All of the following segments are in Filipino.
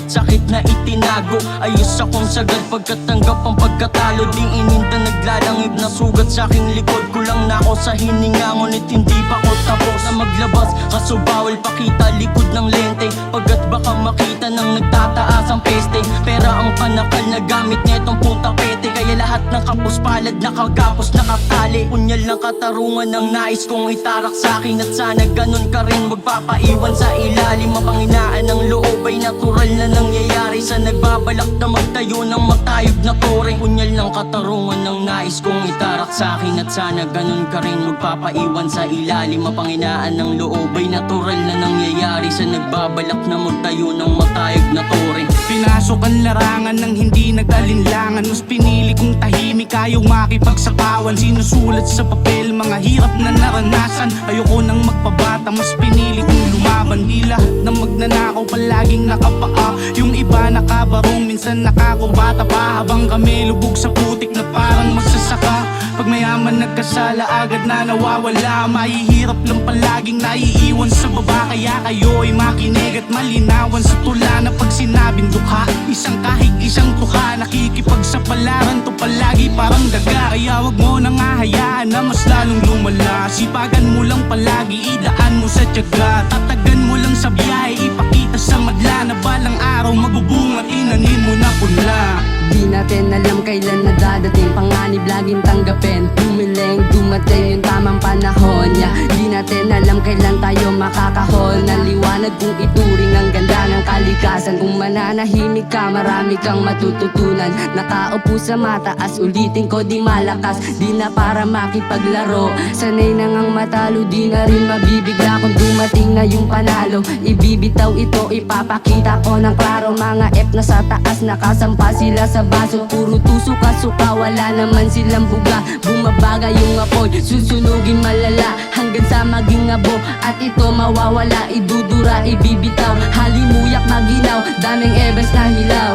sakit na itinago. Ayos akong sagad pagkatanggap ang pagkatalo. Di ininda naglalangib na sugat sa aking likod. Kulang na ako sa hininga, ngunit hindi pa ako tapos na maglabas. Kaso bawal pakita likod ng lente, pagkat baka makita ng nagtataas ang peste. Pera ang panakal na gamit netong puta pete, kaya lahat ng kapuspalad nakagapos nakatali. Unyal ng katarungan ng nais kong itarak sa akin, at sana ganun ka rin magpapaiwan sa ilalim. Mapanghinaan ng loob ay natural na nangyayari sa nagbabalak na magtayo ng matayog na tore. Unyal ng katarungan ng nais kong itarak sa akin, at sana ganun ka rin magpapaiwan sa ilalim. Mapanghinaan ng loob ay natural na nangyayari sa nagbabalak na magtayo ng matayog na tore. Pinasok ang larangan ng hindi nag-alinlangan, mas pinili kong tahimik, ayaw makipagsakawan. Sinusulat sa papel mga hirap na naranasan, ayoko nang magpabata, mas pinili kong lumaban. Di lahat ng magnanakaw palaging nakapaa, yung iba nakabarong, minsan nakakubata pa. Habang kami lubog sa putik na parang magsasaka, pag mayaman nagkasala agad na nawawala. Mahihirap lang palaging naiiwan sa baba, kaya kayo ay makinig at malinawan sa tula na pag sinabing dukha, isang kahig isang tuha. Nakikipagsapalaran to palagi parang daga, kaya wag mo nang hahayaan na mas lalong lumala. Sipagan mo lang palagi, idaan mo sa tiyaga, tatagan mo lang sa biyahe, ipakita sa madla na balang araw magbubunga, inanin mo na punla. Di natin alam kailan na dadating, panganib laging tanggapin, humiling dumating yung tamang panahon niya. Di natin alam kailan tayo makakahol ng liwanag, kung ituring ang ganda ng kalikasan. Kung mananahimik ka, marami kang matututunan. Nakaupo sa mataas, ulitin ko di malakas, di na para makipaglaro. Sanay na ngang matalo, di na rin mabibigla. Kung dumating na yung panalo, ibibitaw ito, ipapakita ko ng klaro. Mga F na sa taas, nakasampa sila sa baso, puro tusok at suka, wala naman silang buga. Bumabaga yung apoy, susunugin malala hanggang sa maging abo, at ito mawawala. Idudura, ibibitaw, halimuyak maginaw, daming ebes na hilaw.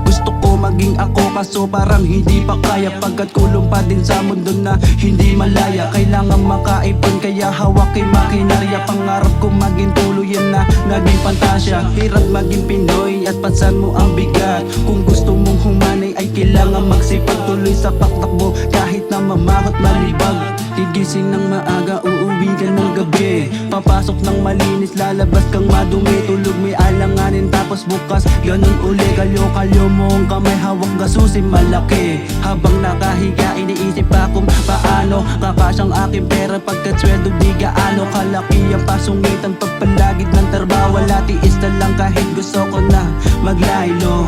Gusto ko maging ako kaso parang hindi pa kaya, pagkat kulong pa din sa mundo na hindi malaya. Kailangan makaipon kaya hawak kay makinarya, pangarap ko maging tuluyan na naging pantasya. Hirap maging Pinoy at pansan mo ang bigat, kung gusto mong humanay ay kailangan magsipag. Tuloy sa paktakbo kahit na mamakot malibag, gigising ng maaga, uuwi ka ng gabi. Papasok ng malinis, lalabas kang madumi. Tulog may alanganin tapos bukas ganun uli. Kalyo-kalyo mo ang kamay, hawak gasusin malaki. Habang nakahiga iniisip pa kung paano kakasyang aking pera, pagkat sweldo di gaano kalaki ang pasungitan. Pagpalagid ng trabaho, wala tiis na lang kahit gusto ko na maglaylo.